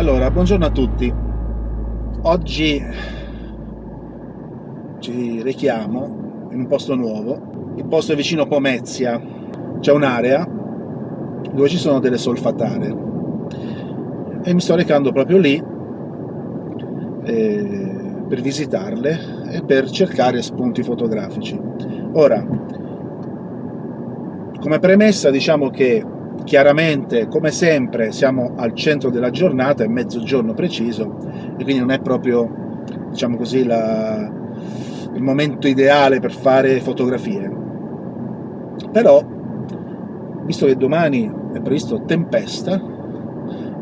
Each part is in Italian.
Allora, buongiorno a tutti. Oggi ci rechiamo in un posto nuovo. Il posto è vicino Pomezia. C'è un'area dove ci sono delle solfatare e mi sto recando proprio lì per visitarle e per cercare spunti fotografici. Ora, come premessa diciamo che chiaramente, come sempre, siamo al centro della giornata, è mezzogiorno preciso, e quindi non è proprio, diciamo così, il momento ideale per fare fotografie. Però, visto che domani è previsto tempesta,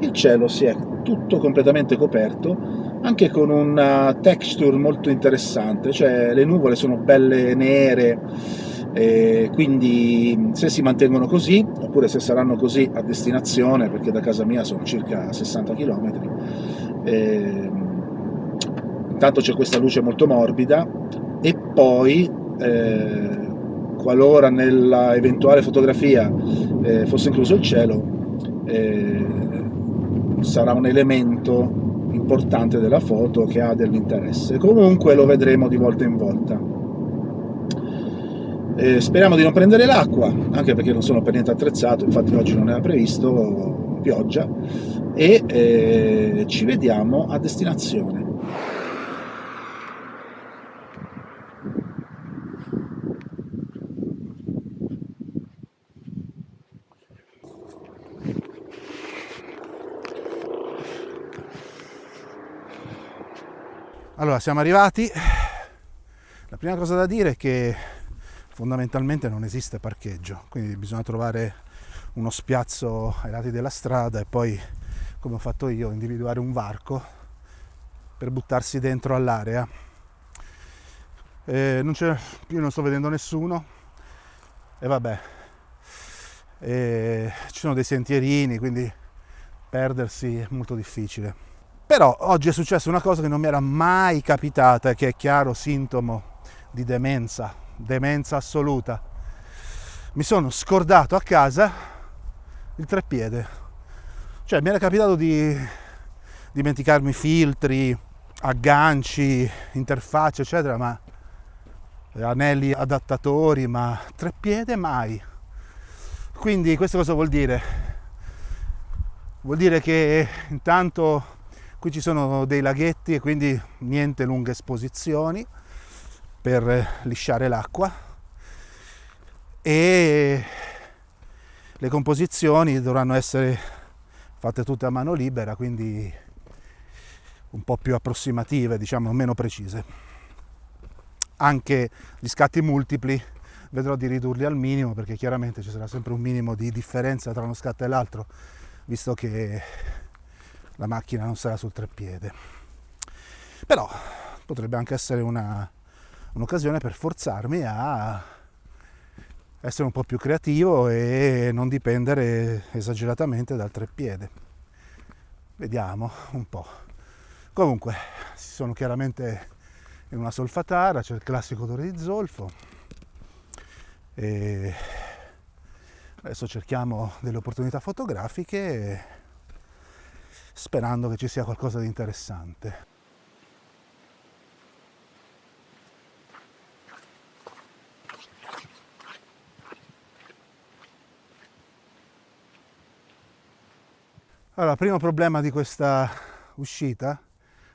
il cielo si è tutto completamente coperto, anche con una texture molto interessante, cioè le nuvole sono belle nere, quindi se si mantengono così, oppure se saranno così a destinazione, perché da casa mia sono circa 60 km, intanto c'è questa luce molto morbida e poi qualora nella eventuale fotografia fosse incluso il cielo, sarà un elemento importante della foto che ha dell'interesse. Comunque lo vedremo di volta in volta. Speriamo di non prendere l'acqua, anche perché non sono per niente attrezzato, infatti oggi non era previsto pioggia, e ci vediamo a destinazione. Allora, siamo arrivati. La prima cosa da dire è che fondamentalmente non esiste parcheggio, quindi bisogna trovare uno spiazzo ai lati della strada e poi, come ho fatto io, individuare un varco per buttarsi dentro all'area. Io non sto vedendo nessuno e vabbè, ci sono dei sentierini, quindi perdersi è molto difficile. Però oggi è successa una cosa che non mi era mai capitata e che è chiaro sintomo di demenza assoluta. Mi sono scordato a casa il treppiede. Cioè mi era capitato di dimenticarmi filtri, agganci, interfacce, eccetera, ma anelli adattatori, ma treppiede mai. Quindi questo cosa vuol dire? Vuol dire che intanto qui ci sono dei laghetti e quindi niente lunghe esposizioni per lisciare l'acqua, e le composizioni dovranno essere fatte tutte a mano libera, quindi un po' più approssimative, diciamo meno precise. Anche gli scatti multipli vedrò di ridurli al minimo, perché chiaramente ci sarà sempre un minimo di differenza tra uno scatto e l'altro, visto che la macchina non sarà sul treppiede. Però potrebbe anche essere un'occasione per forzarmi a essere un po' più creativo e non dipendere esageratamente dal treppiede. Vediamo un po'. Comunque, sono chiaramente in una solfatara, c'è il classico odore di zolfo e adesso cerchiamo delle opportunità fotografiche sperando che ci sia qualcosa di interessante. Allora, il primo problema di questa uscita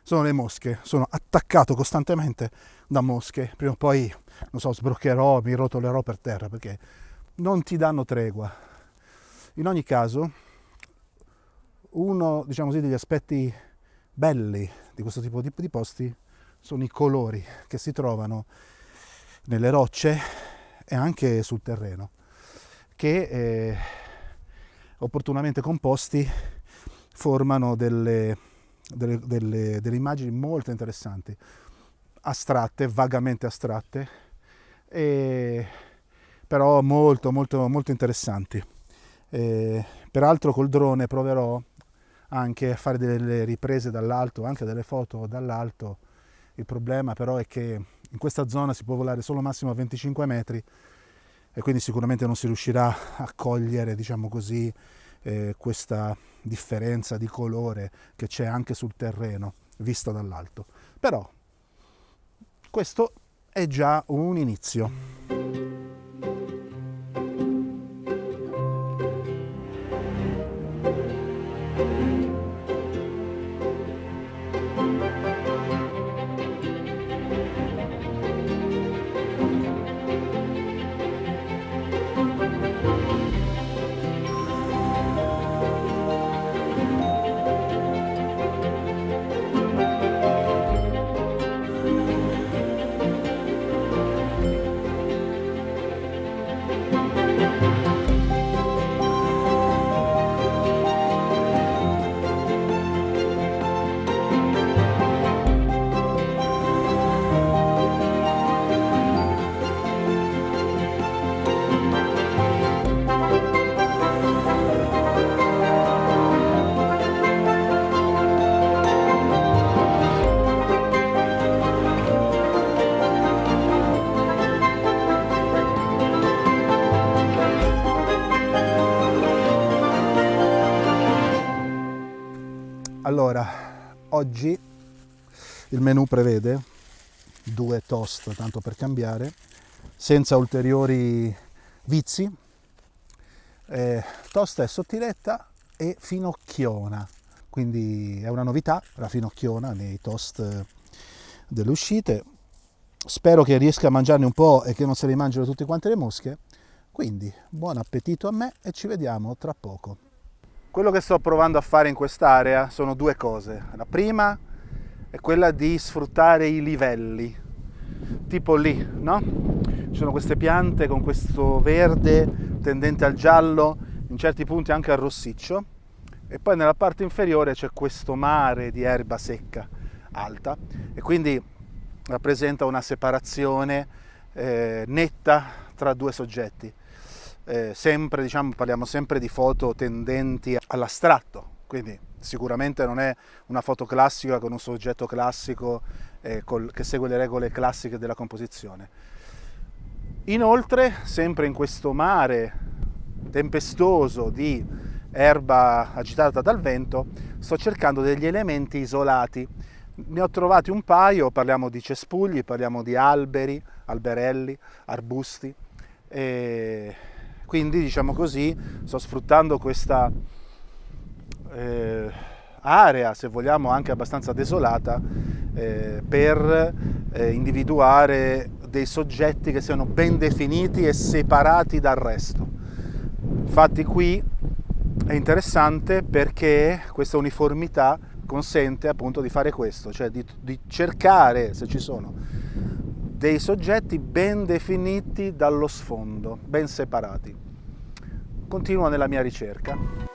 sono le mosche. Sono attaccato costantemente da mosche. Prima o poi, non so, sbroccherò, mi rotolerò per terra perché non ti danno tregua. In ogni caso, uno, diciamo così, degli aspetti belli di questo tipo di posti sono i colori che si trovano nelle rocce e anche sul terreno, che opportunamente composti formano delle immagini molto interessanti, astratte, vagamente astratte, però molto molto molto interessanti. Peraltro col drone proverò anche a fare delle riprese dall'alto, anche delle foto dall'alto. Il problema però è che in questa zona si può volare solo massimo a 25 metri e quindi sicuramente non si riuscirà a cogliere, diciamo così, questa differenza di colore che c'è anche sul terreno vista dall'alto. Però questo è già un inizio. Allora, oggi il menù prevede 2 toast, tanto per cambiare, senza ulteriori vizi. Toast è sottiletta e finocchiona, quindi è una novità la finocchiona nei toast delle uscite. Spero che riesca a mangiarne un po' e che non se li mangino tutte quante le mosche. Quindi buon appetito a me e ci vediamo tra poco. Quello che sto provando a fare in quest'area sono 2 cose. La prima è quella di sfruttare i livelli, tipo lì, no? Ci sono queste piante con questo verde tendente al giallo, in certi punti anche al rossiccio, e poi nella parte inferiore c'è questo mare di erba secca alta, e quindi rappresenta una separazione netta tra 2 soggetti. Sempre, diciamo, parliamo sempre di foto tendenti all'astratto, quindi sicuramente non è una foto classica con un soggetto classico che segue le regole classiche della composizione. Inoltre, sempre in questo mare tempestoso di erba agitata dal vento, sto cercando degli elementi isolati. Ne ho trovati un paio, parliamo di cespugli, parliamo di alberi, alberelli, arbusti, e quindi, diciamo così, sto sfruttando questa area, se vogliamo anche abbastanza desolata, per individuare dei soggetti che siano ben definiti e separati dal resto. Infatti qui è interessante perché questa uniformità consente appunto di fare questo, cioè di cercare se ci sono dei soggetti ben definiti dallo sfondo, ben separati. Continuo nella mia ricerca.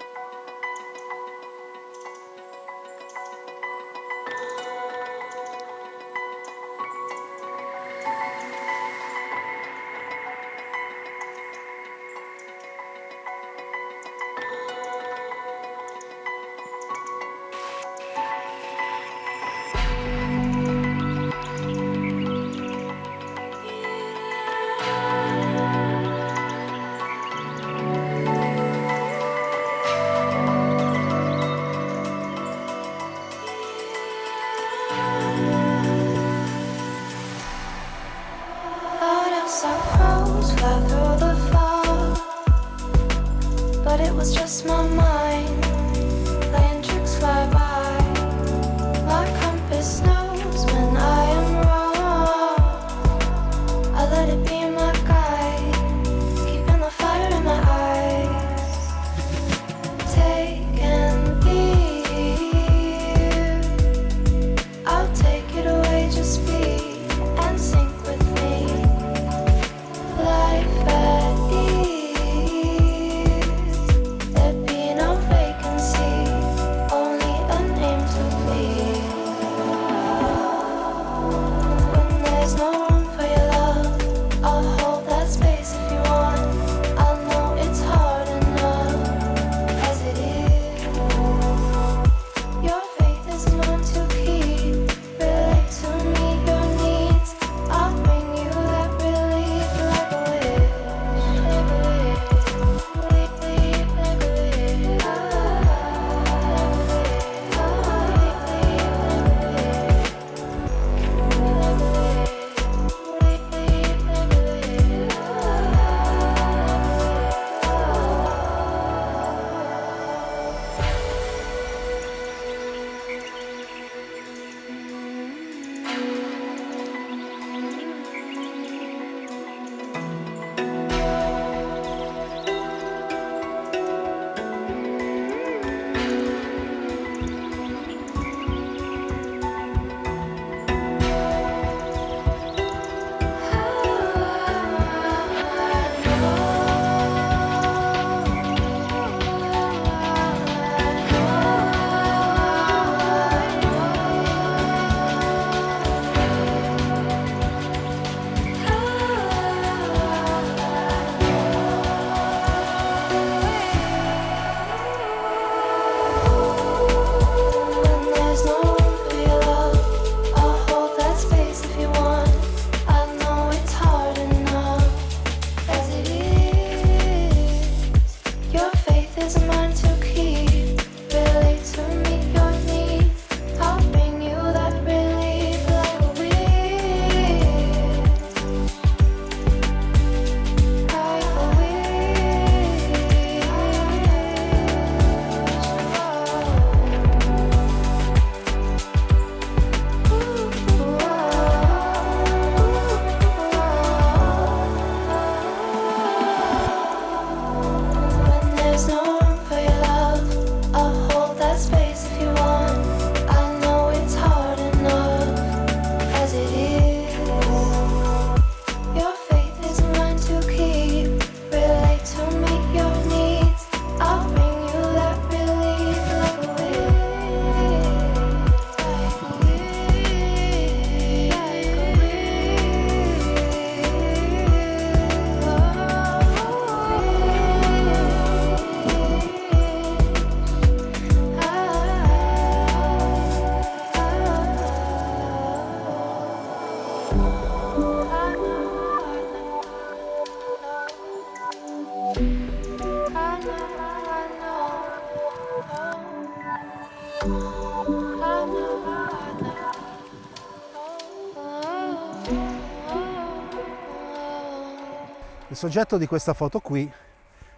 soggetto di questa foto qui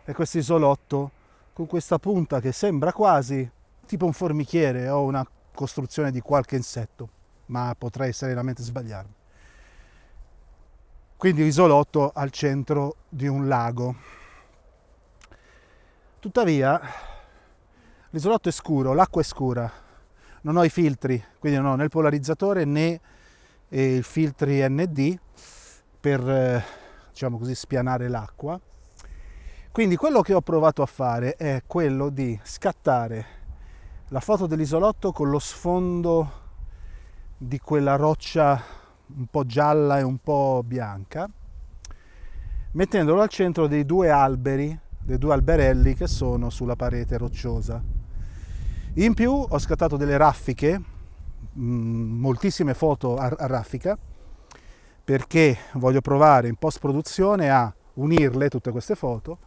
è questo isolotto con questa punta che sembra quasi tipo un formichiere o una costruzione di qualche insetto, ma potrei serenamente sbagliarmi. Quindi isolotto al centro di un lago. Tuttavia l'isolotto è scuro, l'acqua è scura, non ho i filtri, quindi non ho né il polarizzatore né i filtri ND per diciamo così spianare l'acqua. Quindi quello che ho provato a fare è quello di scattare la foto dell'isolotto con lo sfondo di quella roccia un po' gialla e un po' bianca, mettendolo al centro dei due alberi, dei due alberelli che sono sulla parete rocciosa. In più ho scattato delle raffiche, moltissime foto a raffica, perché voglio provare in post-produzione a unirle tutte queste foto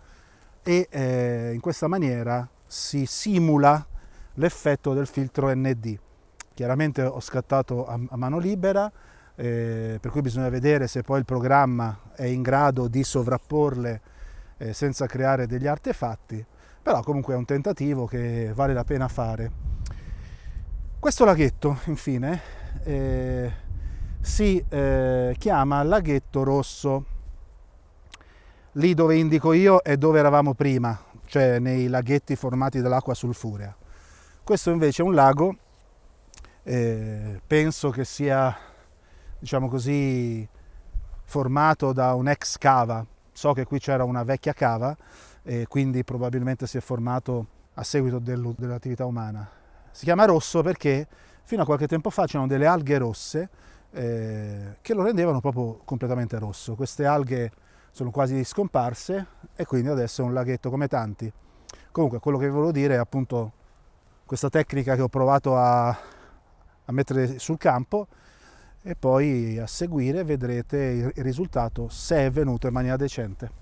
e in questa maniera si simula l'effetto del filtro ND. Chiaramente ho scattato a mano libera, per cui bisogna vedere se poi il programma è in grado di sovrapporle senza creare degli artefatti, però comunque è un tentativo che vale la pena fare. Questo laghetto, infine, si chiama Laghetto Rosso. Lì dove indico io è dove eravamo prima, cioè nei laghetti formati dall'acqua sulfurea. Questo invece è un lago, penso che sia, diciamo così, formato da un'ex cava. So che qui c'era una vecchia cava e quindi probabilmente si è formato a seguito dell'attività umana. Si chiama rosso perché fino a qualche tempo fa c'erano delle alghe rosse che lo rendevano proprio completamente rosso. Queste alghe sono quasi scomparse e quindi adesso è un laghetto come tanti. Comunque quello che vi volevo dire è appunto questa tecnica che ho provato a mettere sul campo e poi a seguire vedrete il risultato, se è venuto in maniera decente.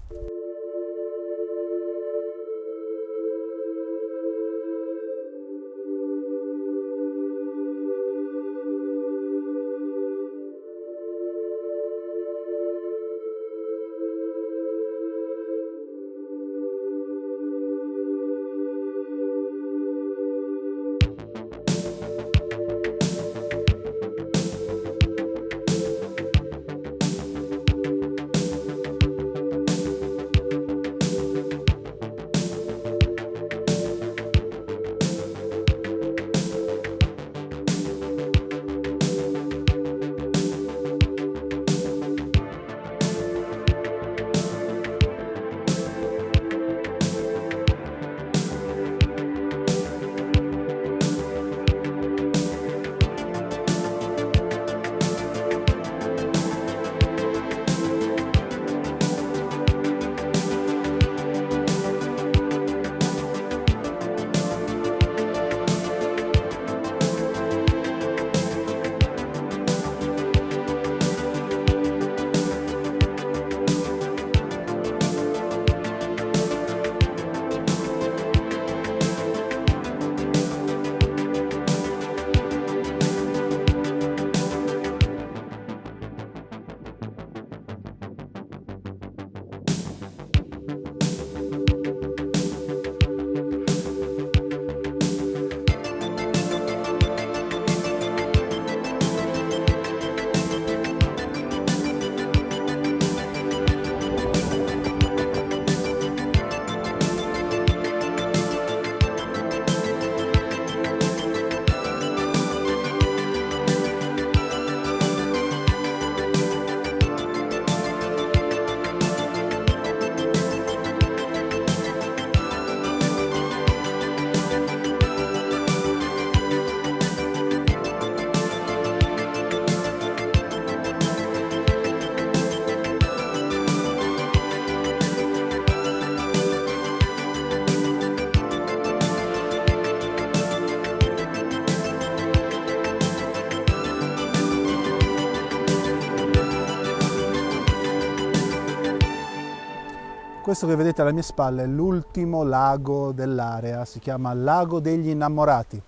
Questo che vedete alle mie spalle è l'ultimo lago dell'area, si chiama Lago degli Innamorati.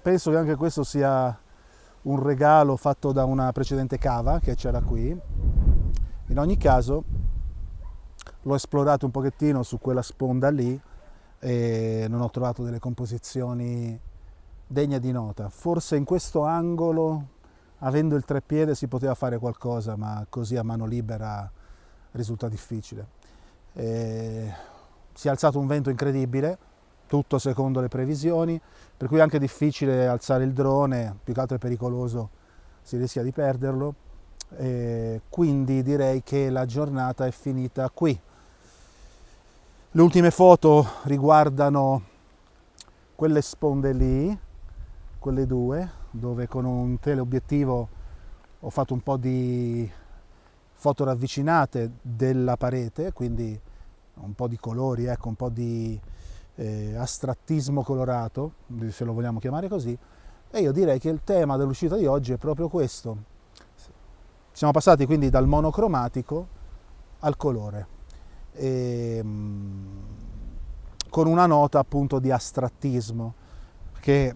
Penso che anche questo sia un regalo fatto da una precedente cava che c'era qui. In ogni caso, l'ho esplorato un pochettino su quella sponda lì e non ho trovato delle composizioni degne di nota. Forse in questo angolo, avendo il treppiede, si poteva fare qualcosa, ma così a mano libera risulta difficile. Si è alzato un vento incredibile, tutto secondo le previsioni, per cui è anche difficile alzare il drone, più che altro è pericoloso, si rischia di perderlo. Quindi direi che la giornata è finita qui. Le ultime foto riguardano quelle sponde lì, quelle due, dove con un teleobiettivo ho fatto un po' di foto ravvicinate della parete, quindi un po' di colori, ecco, un po' di astrattismo colorato, se lo vogliamo chiamare così. E io direi che il tema dell'uscita di oggi è proprio questo. Siamo passati quindi dal monocromatico al colore, con una nota appunto di astrattismo, che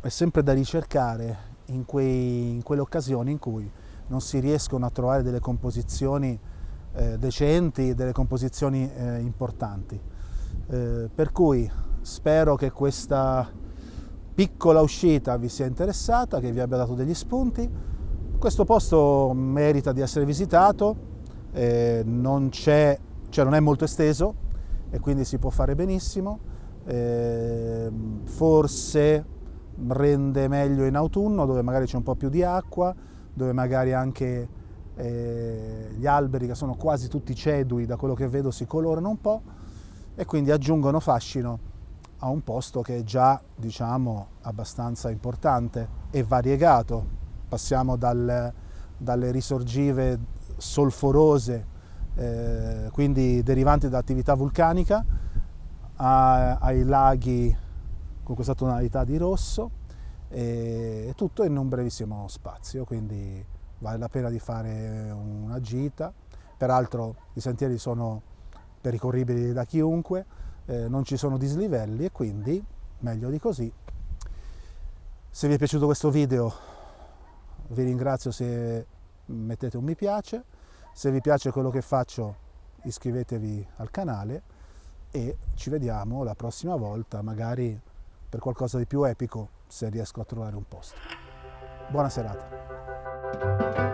è sempre da ricercare in quelle occasioni in cui non si riescono a trovare delle composizioni decenti, delle composizioni importanti. Per cui spero che questa piccola uscita vi sia interessata, che vi abbia dato degli spunti. Questo posto merita di essere visitato, non è molto esteso e quindi si può fare benissimo. Forse rende meglio in autunno, dove magari c'è un po' più di acqua, dove magari anche gli alberi, che sono quasi tutti cedui, da quello che vedo si colorano un po' e quindi aggiungono fascino a un posto che è già, diciamo, abbastanza importante e variegato. Passiamo dalle risorgive solforose, quindi derivanti da attività vulcanica, ai laghi con questa tonalità di rosso, e tutto in un brevissimo spazio, quindi vale la pena di fare una gita. Peraltro i sentieri sono percorribili da chiunque, non ci sono dislivelli e quindi meglio di così. Se vi è piaciuto questo video vi ringrazio se mettete un mi piace, se vi piace quello che faccio iscrivetevi al canale e ci vediamo la prossima volta, magari per qualcosa di più epico, se riesco a trovare un posto. Buona serata.